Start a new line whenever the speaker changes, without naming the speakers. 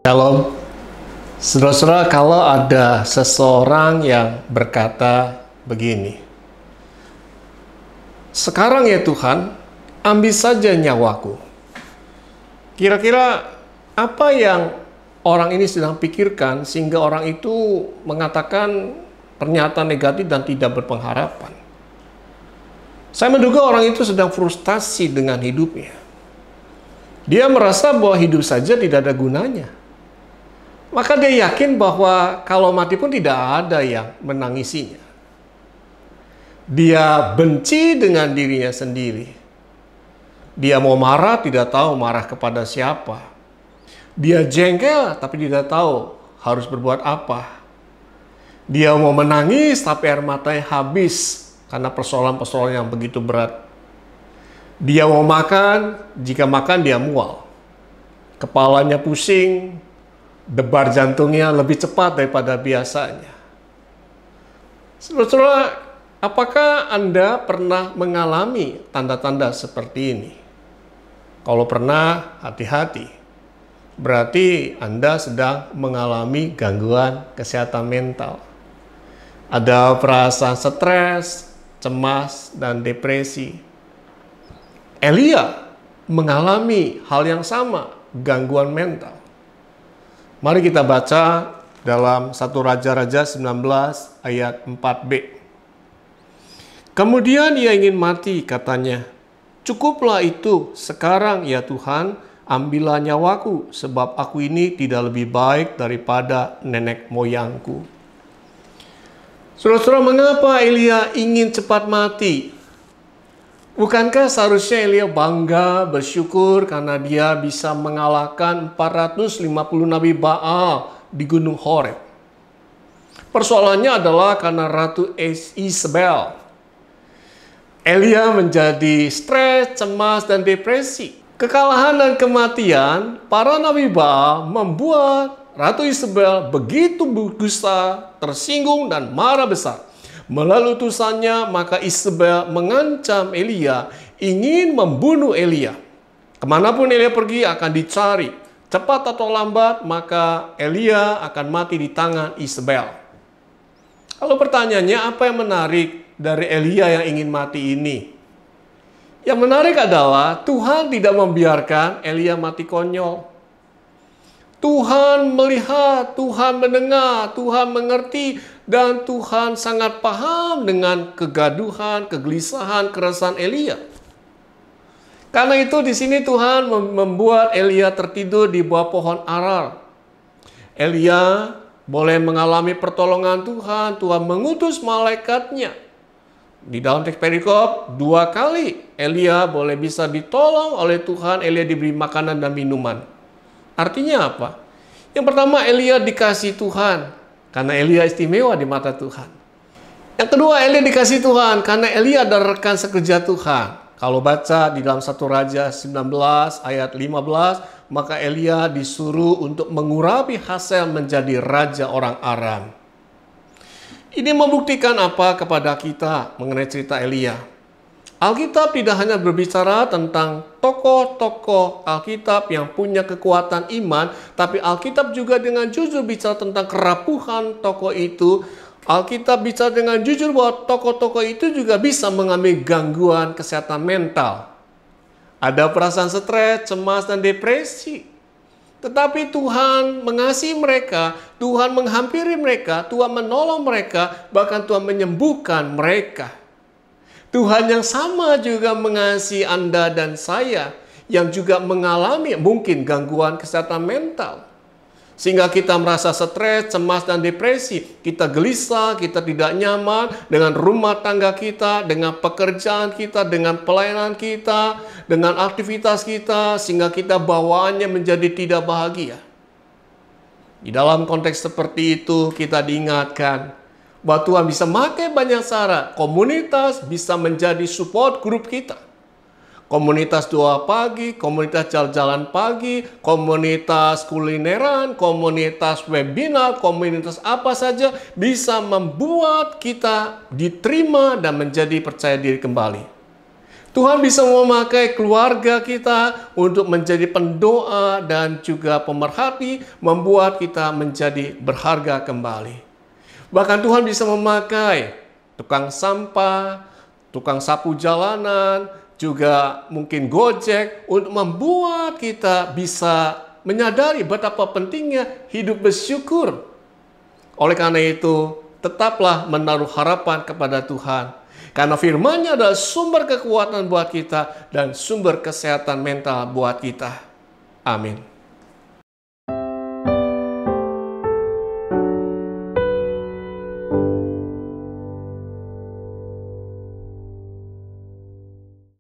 Kalau saudara-saudara, kalau ada seseorang yang berkata begini, "Sekarang ya Tuhan, ambil saja nyawaku." Kira-kira apa yang orang ini sedang pikirkan sehingga orang itu mengatakan pernyataan negatif dan tidak berpengharapan? Saya menduga orang itu sedang frustasi dengan hidupnya. Dia merasa bahwa hidup saja tidak ada gunanya. Maka dia yakin bahwa kalau mati pun tidak ada yang menangisinya. Dia benci dengan dirinya sendiri. Dia mau marah, tidak tahu marah kepada siapa. Dia jengkel, tapi tidak tahu harus berbuat apa. Dia mau menangis, tapi air matanya habis karena persoalan-persoalan yang begitu berat. Dia mau makan, jika makan dia mual. Kepalanya pusing, debar jantungnya lebih cepat daripada biasanya. Saudara-saudara, apakah Anda pernah mengalami tanda-tanda seperti ini? Kalau pernah, hati-hati. Berarti Anda sedang mengalami gangguan kesehatan mental. Ada perasaan stres, cemas, dan depresi. Elia mengalami hal yang sama, gangguan mental. Mari kita baca dalam 1 Raja-Raja 19 ayat 4b. Kemudian ia ingin mati, katanya, "Cukuplah itu, sekarang ya Tuhan, ambillah nyawaku, sebab aku ini tidak lebih baik daripada nenek moyangku." Saudara-saudara, mengapa Elia ingin cepat mati? Bukankah seharusnya Elia bangga, bersyukur karena dia bisa mengalahkan 450 Nabi Baal di Gunung Horeb? Persoalannya adalah karena Ratu Isabel. Elia menjadi stres, cemas, dan depresi. Kekalahan dan kematian para Nabi Baal membuat Ratu Isabel begitu berdusta, tersinggung, dan marah besar. Melalui utusannya, maka Isabel mengancam Elia, ingin membunuh Elia. Kemanapun Elia pergi akan dicari. Cepat atau lambat, maka Elia akan mati di tangan Isabel. Lalu pertanyaannya, apa yang menarik dari Elia yang ingin mati ini? Yang menarik adalah Tuhan tidak membiarkan Elia mati konyol. Tuhan melihat, Tuhan mendengar, Tuhan mengerti, dan Tuhan sangat paham dengan kegaduhan, kegelisahan, keresahan Elia. Karena itu di sini Tuhan membuat Elia tertidur di bawah pohon arar. Elia boleh mengalami pertolongan Tuhan, Tuhan mengutus malaikatnya. Di dalam teks perikop, 2 kali Elia boleh bisa ditolong oleh Tuhan, Elia diberi makanan dan minuman. Artinya apa? Yang pertama, Elia dikasih Tuhan karena Elia istimewa di mata Tuhan. Yang kedua, Elia dikasih Tuhan karena Elia adalah rekan sekerja Tuhan. Kalau baca di dalam 1 Raja 19 ayat 15, maka Elia disuruh untuk mengurapi Hazael menjadi raja orang Aram. Ini membuktikan apa kepada kita mengenai cerita Elia? Alkitab tidak hanya berbicara tentang tokoh-tokoh Alkitab yang punya kekuatan iman, tapi Alkitab juga dengan jujur bicara tentang kerapuhan tokoh itu. Alkitab bicara dengan jujur bahwa tokoh-tokoh itu juga bisa mengalami gangguan kesehatan mental. Ada perasaan stres, cemas, dan depresi. Tetapi Tuhan mengasihi mereka, Tuhan menghampiri mereka, Tuhan menolong mereka, bahkan Tuhan menyembuhkan mereka. Tuhan yang sama juga mengasihi Anda dan saya yang juga mengalami mungkin gangguan kesehatan mental. Sehingga kita merasa stres, cemas, dan depresi. Kita gelisah, kita tidak nyaman dengan rumah tangga kita, dengan pekerjaan kita, dengan pelayanan kita, dengan aktivitas kita, sehingga kita bawaannya menjadi tidak bahagia. Di dalam konteks seperti itu kita diingatkan bahwa Tuhan bisa pakai banyak cara. Komunitas bisa menjadi support group kita. Komunitas doa pagi, komunitas jalan-jalan pagi, komunitas kulineran, komunitas webinar, komunitas apa saja bisa membuat kita diterima dan menjadi percaya diri kembali. Tuhan bisa memakai keluarga kita untuk menjadi pendoa dan juga pemerhati, membuat kita menjadi berharga kembali. Bahkan Tuhan bisa memakai tukang sampah, tukang sapu jalanan, juga mungkin Gojek untuk membuat kita bisa menyadari betapa pentingnya hidup bersyukur. Oleh karena itu, tetaplah menaruh harapan kepada Tuhan. Karena firman-Nya adalah sumber kekuatan buat kita dan sumber kesehatan mental buat kita. Amin.